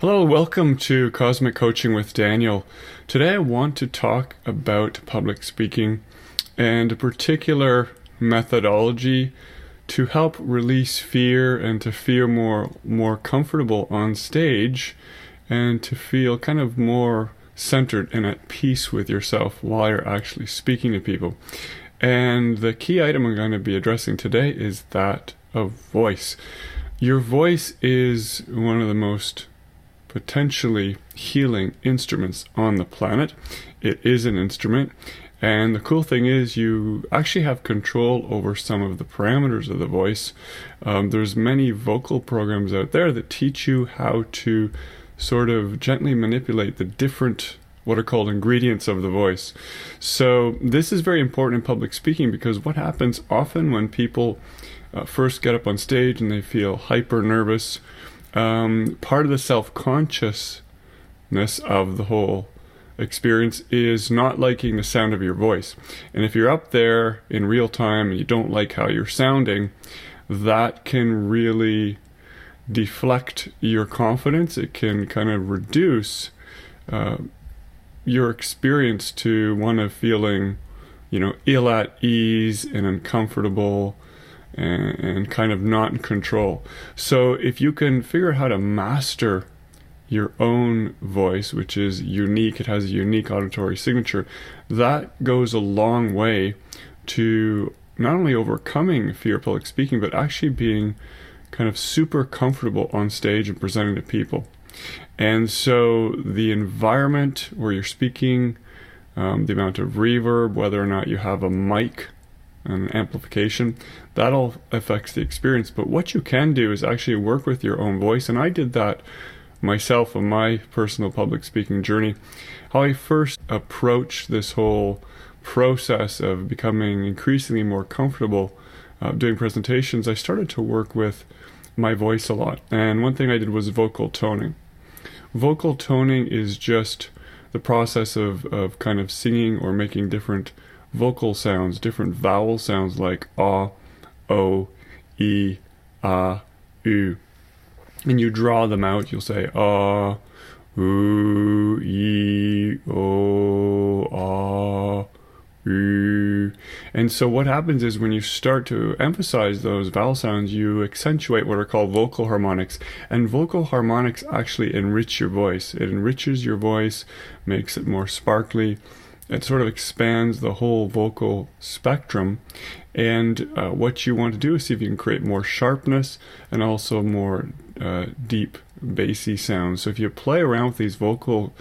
Hello, welcome to Cosmic Coaching with Daniel. Today I want to talk about public speaking and a particular methodology to help release fear and to feel more comfortable on stage and to feel kind of more centered and at peace with yourself while you're actually speaking to people. And the key item I'm going to be addressing today is that of voice. Your voice is one of the most potentially healing instruments on the planet. It is an instrument, and the cool thing is you actually have control over some of the parameters of the voice. There's many vocal programs out there that teach you how to sort of gently manipulate the different what are called ingredients of the voice. So this is very important in public speaking because what happens often when people first get up on stage and they feel hyper nervous, part of the self-consciousness of the whole experience is not liking the sound of your voice. And if you're up there in real time and you don't like how you're sounding, that can really deflect your confidence. It can kind of reduce your experience to one of feeling, ill at ease and uncomfortable and kind of not in control. So if you can figure out how to master your own voice, which is unique, it has a unique auditory signature, that goes a long way to not only overcoming fear of public speaking, but actually being kind of super comfortable on stage and presenting to people. And so the environment where you're speaking, the amount of reverb, whether or not you have a mic, and amplification, that all affects the experience. But what you can do is actually work with your own voice, and I did that myself on my personal public speaking journey. How I first approached this whole process of becoming increasingly more comfortable doing presentations, I started to work with my voice a lot. And one thing I did was vocal toning. Vocal toning is just the process of kind of singing or making different vocal sounds, different vowel sounds like ah, o, e, ah, u. And you draw them out. You'll say ah, oo, e, o, ah, u. And so what happens is when you start to emphasize those vowel sounds, you accentuate what are called vocal harmonics. And vocal harmonics actually enrich your voice. It enriches your voice, makes it more sparkly. It sort of expands the whole vocal spectrum, and what you want to do is see if you can create more sharpness and also more deep bassy sounds. So if you play around with these vocal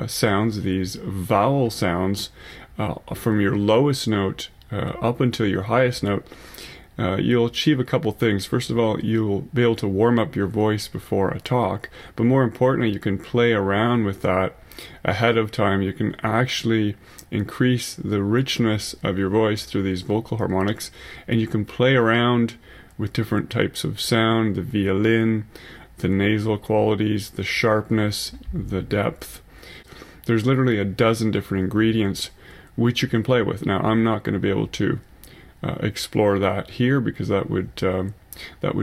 sounds, these vowel sounds, from your lowest note up until your highest note, you'll achieve a couple things. First of all, you'll be able to warm up your voice before a talk, but more importantly, you can play around with that ahead of time. You can actually increase the richness of your voice through these vocal harmonics, and you can play around with different types of sound, the violin, the nasal qualities, the sharpness, the depth. There's literally a dozen different ingredients which you can play with. Now, I'm not going to be able to explore that here because that would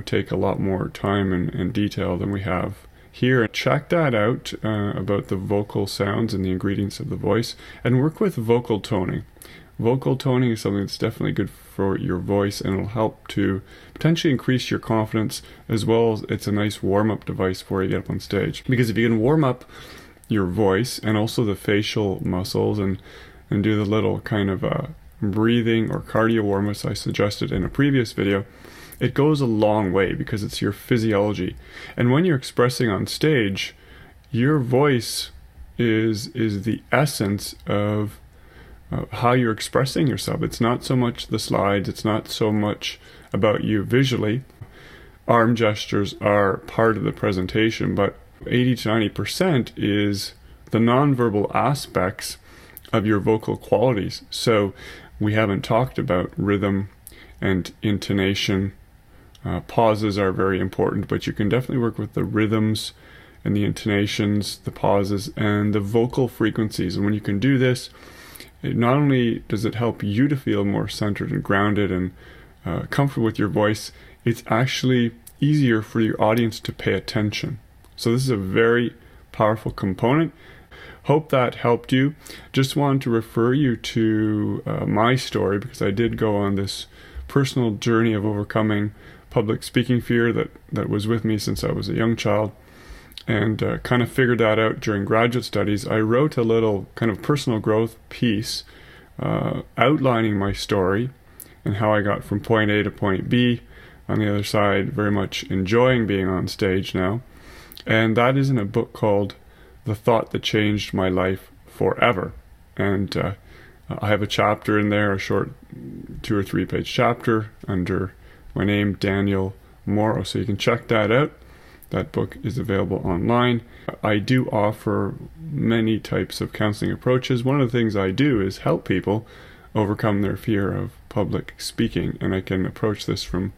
take a lot more time and detail than we have here. Check that out about the vocal sounds and the ingredients of the voice, and work with vocal toning. Vocal toning is something that's definitely good for your voice, and it'll help to potentially increase your confidence, as well as it's a nice warm-up device before you get up on stage. Because if you can warm up your voice and also the facial muscles and do the little kind of breathing or cardio warm-ups I suggested in a previous video, it goes a long way because it's your physiology. And when you're expressing on stage, your voice is the essence of how you're expressing yourself. It's not so much the slides, it's not so much about you visually. Arm gestures are part of the presentation, but 80 to 90% is the nonverbal aspects of your vocal qualities. So we haven't talked about rhythm and intonation. Pauses are very important, but you can definitely work with the rhythms and the intonations, the pauses, and the vocal frequencies. And when you can do this, not only does it help you to feel more centered and grounded and comfortable with your voice, it's actually easier for your audience to pay attention. So this is a very powerful component. Hope that helped you. Just wanted to refer you to my story, because I did go on this personal journey of overcoming public speaking fear that was with me since I was a young child, and kind of figured that out during graduate studies. I wrote a little kind of personal growth piece outlining my story and how I got from point A to point B. On the other side, very much enjoying being on stage now. And that is in a book called The Thought That Changed My Life Forever. And I have a chapter in there, a short 2 or 3 page chapter under my name, Daniel Morrow. So you can check that out. That book is available online. I do offer many types of counseling approaches. One of the things I do is help people overcome their fear of public speaking. And I can approach this from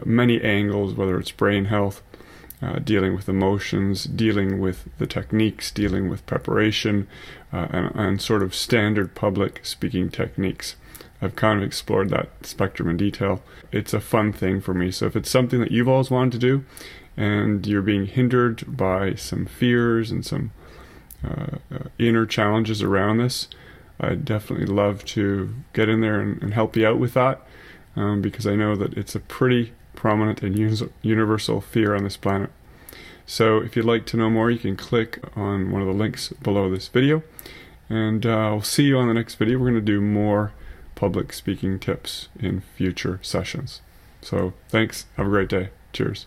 many angles, whether it's brain health, dealing with emotions, dealing with the techniques, dealing with preparation, and sort of standard public speaking techniques. I've kind of explored that spectrum in detail. It's a fun thing for me. So if it's something that you've always wanted to do, and you're being hindered by some fears and some inner challenges around this, I'd definitely love to get in there and help you out with that, because I know that it's a pretty prominent and universal fear on this planet. So if you'd like to know more, you can click on one of the links below this video, and I'll see you on the next video. We're going to do more public speaking tips in future sessions. So thanks. Have a great day. Cheers.